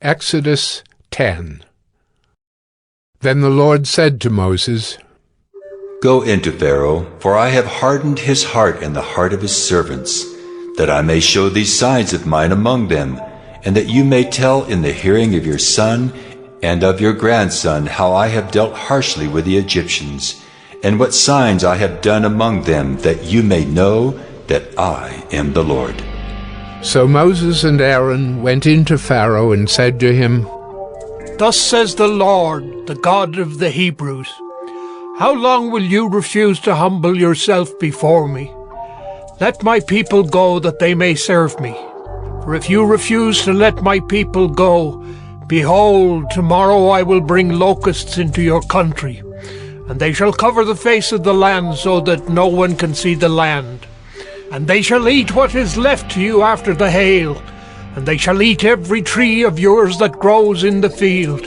Exodus 10. Then the Lord said to Moses, Go into Pharaoh, for I have hardened his heart and the heart of his servants, that I may show these signs of mine among them, and that you may tell in the hearing of your son and of your grandson how I have dealt harshly with the Egyptians, and what signs I have done among them, that you may know that I am the Lord. So Moses and Aaron went into Pharaoh and said to him, Thus says the Lord, the God of the Hebrews, how long will you refuse to humble yourself before me? Let my people go, that they may serve me. For if you refuse to let my people go, behold, tomorrow I will bring locusts into your country, and they shall cover the face of the land, so that no one can see the land. And they shall eat what is left to you after the hail, and they shall eat every tree of yours that grows in the field.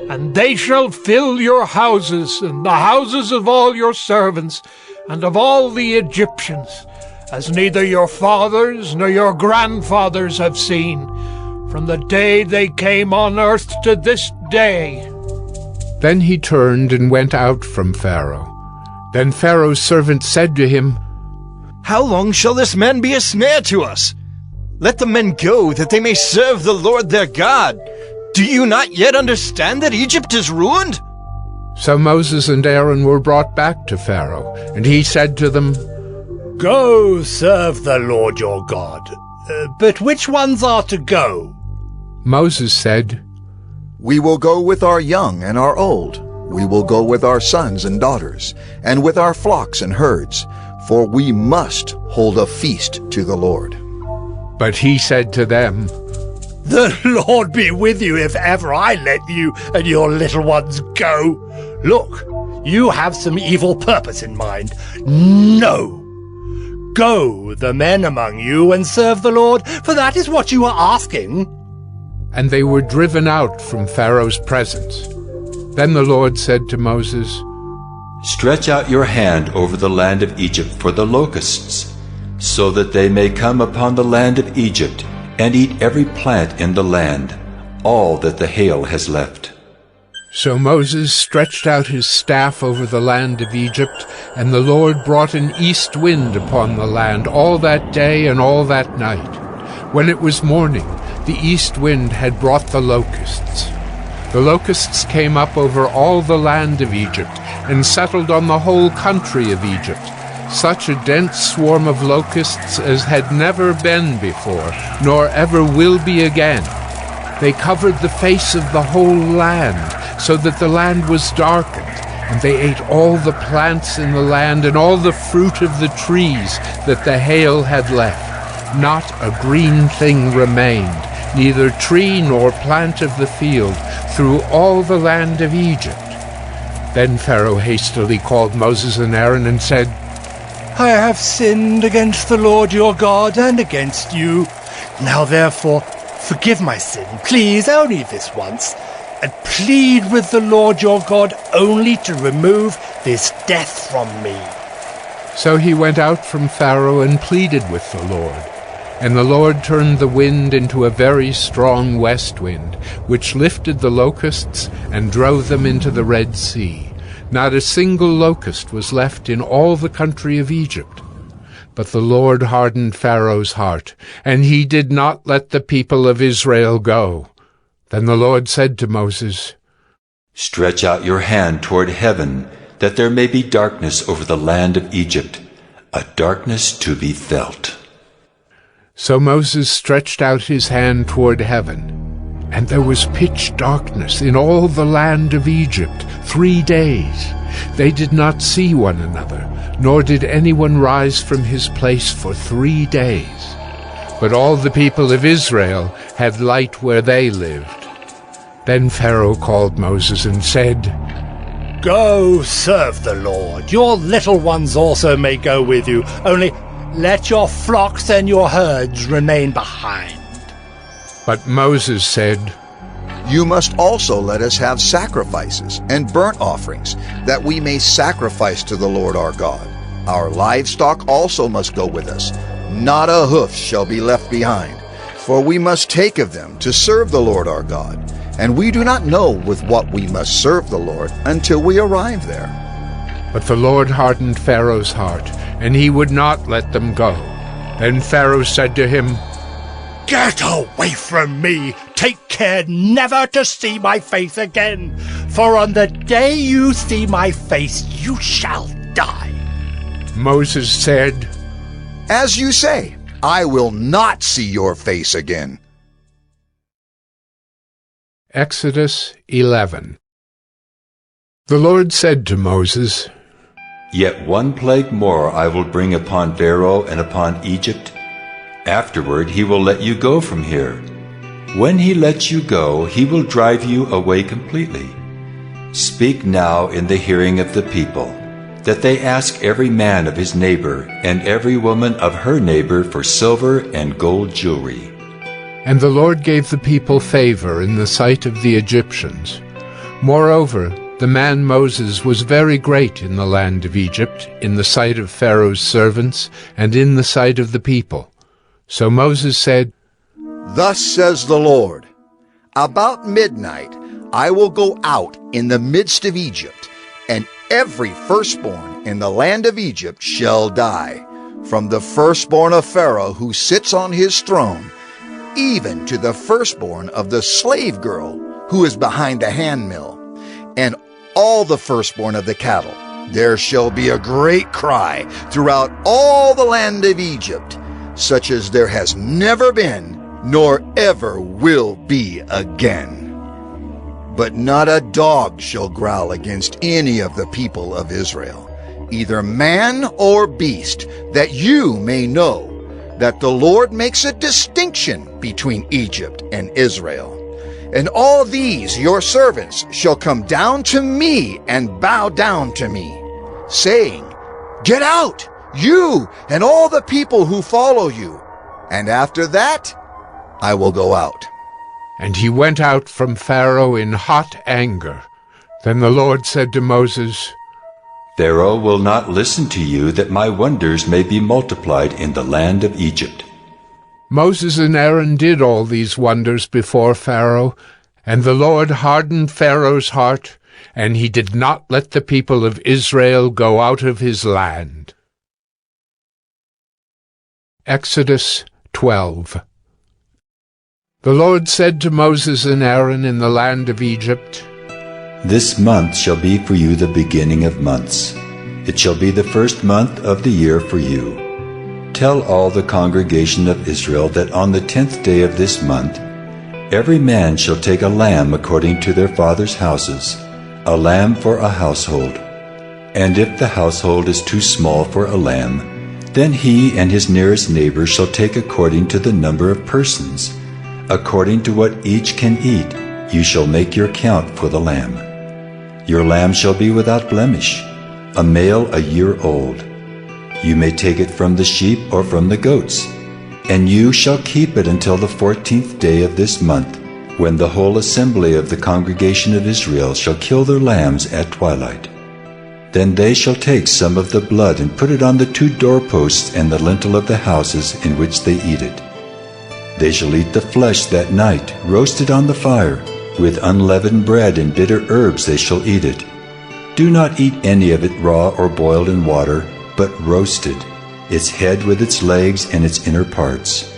And they shall fill your houses, and the houses of all your servants, and of all the Egyptians, as neither your fathers nor your grandfathers have seen, from the day they came on earth to this day. Then he turned and went out from Pharaoh. Then Pharaoh's servant said to him, How long shall this man be a snare to us? Let the men go, that they may serve the Lord their God. Do you not yet understand that Egypt is ruined? So Moses and Aaron were brought back to Pharaoh, and he said to them, Go serve the Lord your God. But which ones are to go? Moses said, We will go with our young and our old. We will go with our sons and daughters, and with our flocks and herds, for we must hold a feast to the Lord. But he said to them, The Lord be with you if ever I let you and your little ones go. Look, you have some evil purpose in mind. No. Go, the men among you, and serve the Lord, for that is what you are asking. And they were driven out from Pharaoh's presence. Then the Lord said to Moses, Stretch out your hand over the land of Egypt for the locusts, so that they may come upon the land of Egypt, and eat every plant in the land, all that the hail has left. So Moses stretched out his staff over the land of Egypt, and the Lord brought an east wind upon the land all that day and all that night. When it was morning, the east wind had brought the locusts. The locusts came up over all the land of Egypt, and settled on the whole country of Egypt, such a dense swarm of locusts as had never been before, nor ever will be again. They covered the face of the whole land, so that the land was darkened, and they ate all the plants in the land and all the fruit of the trees that the hail had left. Not a green thing remained, neither tree nor plant of the field, through all the land of Egypt. Then Pharaoh hastily called Moses and Aaron and said, I have sinned against the Lord your God and against you. Now therefore, forgive my sin, please, only this once, and plead with the Lord your God only to remove this death from me. So he went out from Pharaoh and pleaded with the Lord. And the Lord turned the wind into a very strong west wind, which lifted the locusts and drove them into the Red Sea. Not a single locust was left in all the country of Egypt. But the Lord hardened Pharaoh's heart, and he did not let the people of Israel go. Then the Lord said to Moses, Stretch out your hand toward heaven, that there may be darkness over the land of Egypt, a darkness to be felt. So Moses stretched out his hand toward heaven, and there was pitch darkness in all the land of Egypt 3 days. They did not see one another, nor did anyone rise from his place for 3 days. But all the people of Israel had light where they lived. Then Pharaoh called Moses and said, Go serve the Lord. Your little ones also may go with you, only let your flocks and your herds remain behind. But Moses said, You must also let us have sacrifices and burnt offerings, that we may sacrifice to the Lord our God. Our livestock also must go with us. Not a hoof shall be left behind. For we must take of them to serve the Lord our God, and we do not know with what we must serve the Lord until we arrive there." But the Lord hardened Pharaoh's heart, and he would not let them go. Then Pharaoh said to him, "Get away from me! Take care never to see my face again, for on the day you see my face you shall die." Moses said, "As you say, I will not see your face again." Exodus 11. The Lord said to Moses, Yet one plague more I will bring upon Pharaoh and upon Egypt. Afterward he will let you go from here. When he lets you go, he will drive you away completely. Speak now in the hearing of the people, that they ask every man of his neighbor and every woman of her neighbor for silver and gold jewelry." And the Lord gave the people favor in the sight of the Egyptians. Moreover, the man Moses was very great in the land of Egypt, in the sight of Pharaoh's servants, and in the sight of the people. So Moses said, "Thus says the Lord, about midnight I will go out in the midst of Egypt, and every firstborn in the land of Egypt shall die, from the firstborn of Pharaoh who sits on his throne, even to the firstborn of the slave girl who is behind the handmill, and all the firstborn of the cattle. There shall be a great cry throughout all the land of Egypt, such as there has never been, nor ever will be again. But not a dog shall growl against any of the people of Israel, either man or beast, that you may know that the Lord makes a distinction between Egypt and Israel. And all these your servants shall come down to me and bow down to me, saying, Get out, you and all the people who follow you, and after that I will go out." And he went out from Pharaoh in hot anger. Then the Lord said to Moses, Pharaoh will not listen to you, that my wonders may be multiplied in the land of Egypt. Moses and Aaron did all these wonders before Pharaoh, and the Lord hardened Pharaoh's heart, and he did not let the people of Israel go out of his land. Exodus 12. The Lord said to Moses and Aaron in the land of Egypt, This month shall be for you the beginning of months. It shall be the first month of the year for you. Tell all the congregation of Israel that on the 10th day of this month, every man shall take a lamb according to their fathers' houses, a lamb for a household. And if the household is too small for a lamb, then he and his nearest neighbor shall take according to the number of persons. According to what each can eat, you shall make your count for the lamb. Your lamb shall be without blemish, a male a year old. You may take it from the sheep or from the goats, and you shall keep it until the 14th day of this month, when the whole assembly of the congregation of Israel shall kill their lambs at twilight. Then they shall take some of the blood and put it on the 2 doorposts and the lintel of the houses in which they eat it. They shall eat the flesh that night, roasted on the fire. With unleavened bread and bitter herbs they shall eat it. Do not eat any of it raw or boiled in water, but roasted, its head with its legs and its inner parts.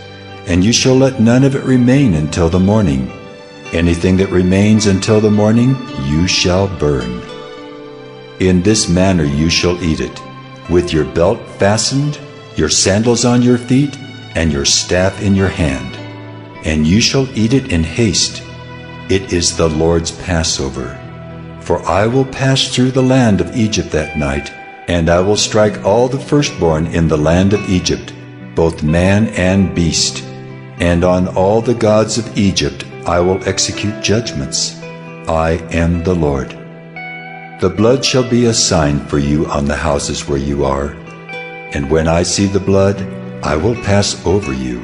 And you shall let none of it remain until the morning. Anything that remains until the morning you shall burn. In this manner you shall eat it, with your belt fastened, your sandals on your feet, and your staff in your hand. And you shall eat it in haste. It is the Lord's Passover. For I will pass through the land of Egypt that night, and I will strike all the firstborn in the land of Egypt, both man and beast. And on all the gods of Egypt I will execute judgments. I am the Lord. The blood shall be a sign for you on the houses where you are. And when I see the blood, I will pass over you.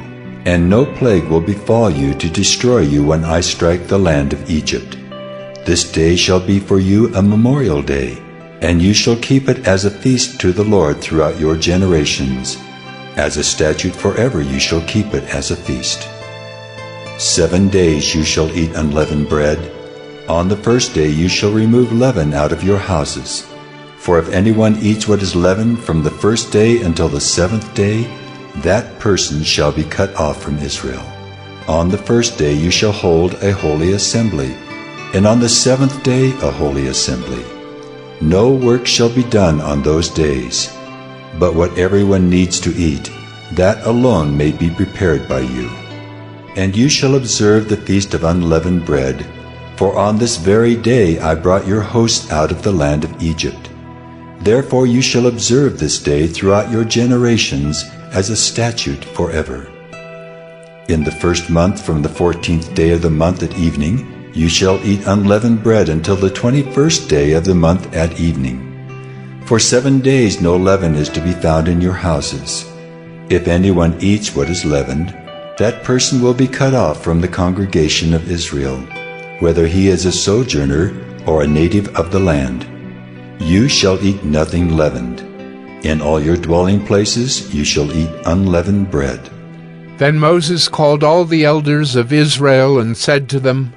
And no plague will befall you to destroy you when I strike the land of Egypt. This day shall be for you a memorial day, and you shall keep it as a feast to the Lord throughout your generations. As a statute forever you shall keep it as a feast. 7 days you shall eat unleavened bread. On the first day you shall remove leaven out of your houses. For if anyone eats what is leavened from the first day until the 7th day, that person shall be cut off from Israel. On the first day you shall hold a holy assembly, and on the 7th day a holy assembly. No work shall be done on those days, but what everyone needs to eat, that alone may be prepared by you. And you shall observe the feast of unleavened bread, for on this very day I brought your hosts out of the land of Egypt. Therefore you shall observe this day throughout your generations as a statute forever. In the first month from the 14th day of the month at evening, you shall eat unleavened bread until the 21st day of the month at evening. For 7 days no leaven is to be found in your houses. If anyone eats what is leavened, that person will be cut off from the congregation of Israel, whether he is a sojourner or a native of the land. You shall eat nothing leavened. In all your dwelling places you shall eat unleavened bread. Then Moses called all the elders of Israel and said to them,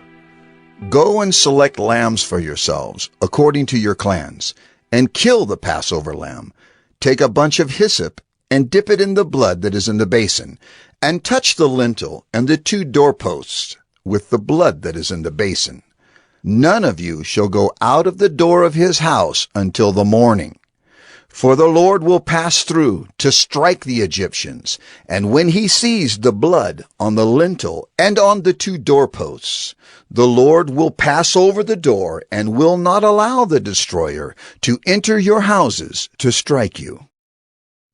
Go and select lambs for yourselves, according to your clans, and kill the Passover lamb. Take a bunch of hyssop and dip it in the blood that is in the basin, and touch the lintel and the 2 doorposts with the blood that is in the basin. None of you shall go out of the door of his house until the morning. For the Lord will pass through to strike the Egyptians, and when he sees the blood on the lintel and on the 2 doorposts, the Lord will pass over the door and will not allow the destroyer to enter your houses to strike you.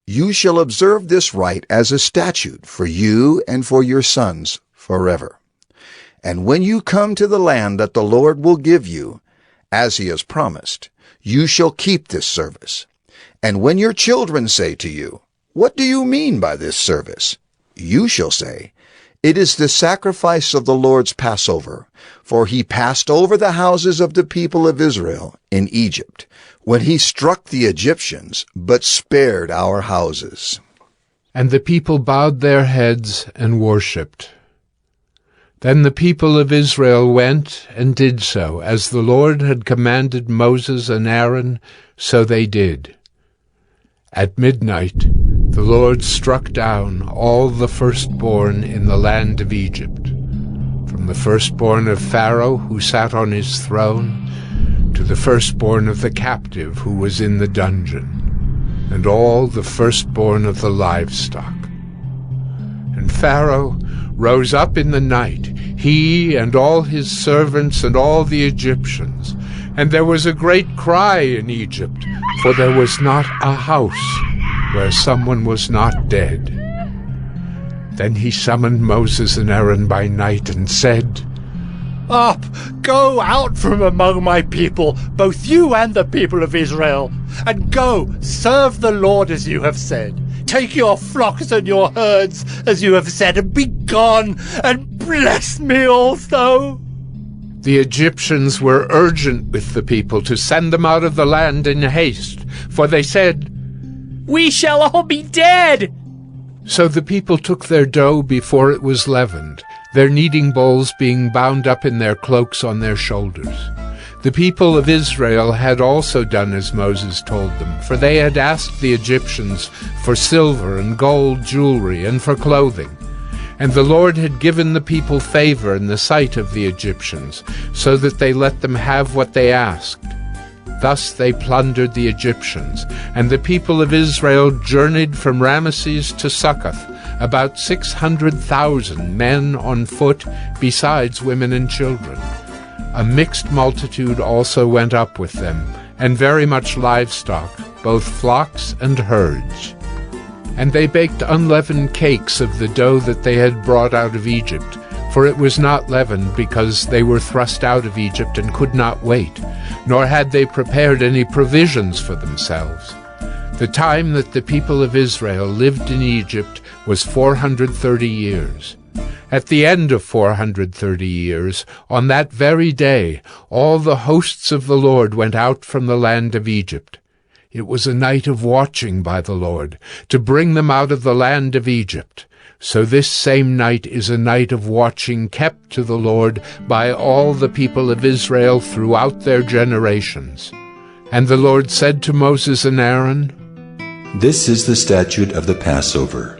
You shall observe this rite as a statute for you and for your sons forever. And when you come to the land that the Lord will give you, as he has promised, you shall keep this service. And when your children say to you, What do you mean by this service? You shall say, It is the sacrifice of the Lord's Passover, for he passed over the houses of the people of Israel in Egypt, when he struck the Egyptians, but spared our houses. And the people bowed their heads and worshipped. Then the people of Israel went and did so, as the Lord had commanded Moses and Aaron, so they did. At midnight the Lord struck down all the firstborn in the land of Egypt, from the firstborn of Pharaoh who sat on his throne, to the firstborn of the captive who was in the dungeon, and all the firstborn of the livestock. And Pharaoh rose up in the night, he and all his servants and all the Egyptians, and there was a great cry in Egypt, for there was not a house where someone was not dead. Then he summoned Moses and Aaron by night and said, Up, go out from among my people, both you and the people of Israel, and go, serve the Lord as you have said. Take your flocks and your herds as you have said, and be gone, and bless me also. The Egyptians were urgent with the people to send them out of the land in haste, for they said, We shall all be dead. So the people took their dough before it was leavened, their kneading bowls being bound up in their cloaks on their shoulders. The people of Israel had also done as Moses told them, for they had asked the Egyptians for silver and gold jewelry and for clothing. And the Lord had given the people favor in the sight of the Egyptians, so that they let them have what they asked. Thus they plundered the Egyptians, and the people of Israel journeyed from Ramesses to Succoth, about 600,000 men on foot, besides women and children. A mixed multitude also went up with them, and very much livestock, both flocks and herds. And they baked unleavened cakes of the dough that they had brought out of Egypt, for it was not leavened, because they were thrust out of Egypt and could not wait, nor had they prepared any provisions for themselves. The time that the people of Israel lived in Egypt was 430 years. At the end of 430 years, on that very day, all the hosts of the Lord went out from the land of Egypt. It was a night of watching by the Lord, to bring them out of the land of Egypt. So this same night is a night of watching kept to the Lord by all the people of Israel throughout their generations. And the Lord said to Moses and Aaron, This is the statute of the Passover.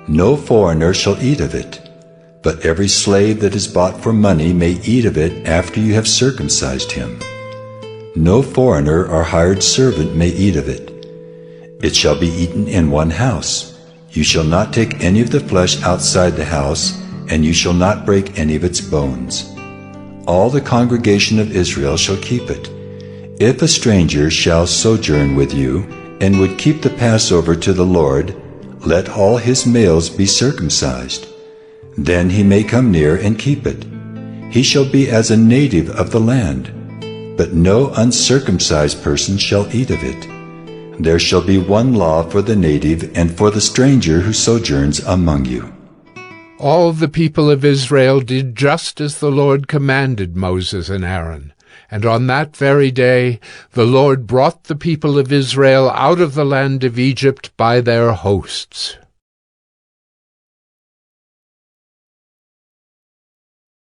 No foreigner shall eat of it, but every slave that is bought for money may eat of it after you have circumcised him. No foreigner or hired servant may eat of it. It shall be eaten in one house. You shall not take any of the flesh outside the house, and you shall not break any of its bones. All the congregation of Israel shall keep it. If a stranger shall sojourn with you, and would keep the Passover to the Lord, let all his males be circumcised. Then he may come near and keep it. He shall be as a native of the land, but no uncircumcised person shall eat of it. There shall be one law for the native and for the stranger who sojourns among you. All the people of Israel did just as the Lord commanded Moses and Aaron. And on that very day the Lord brought the people of Israel out of the land of Egypt by their hosts.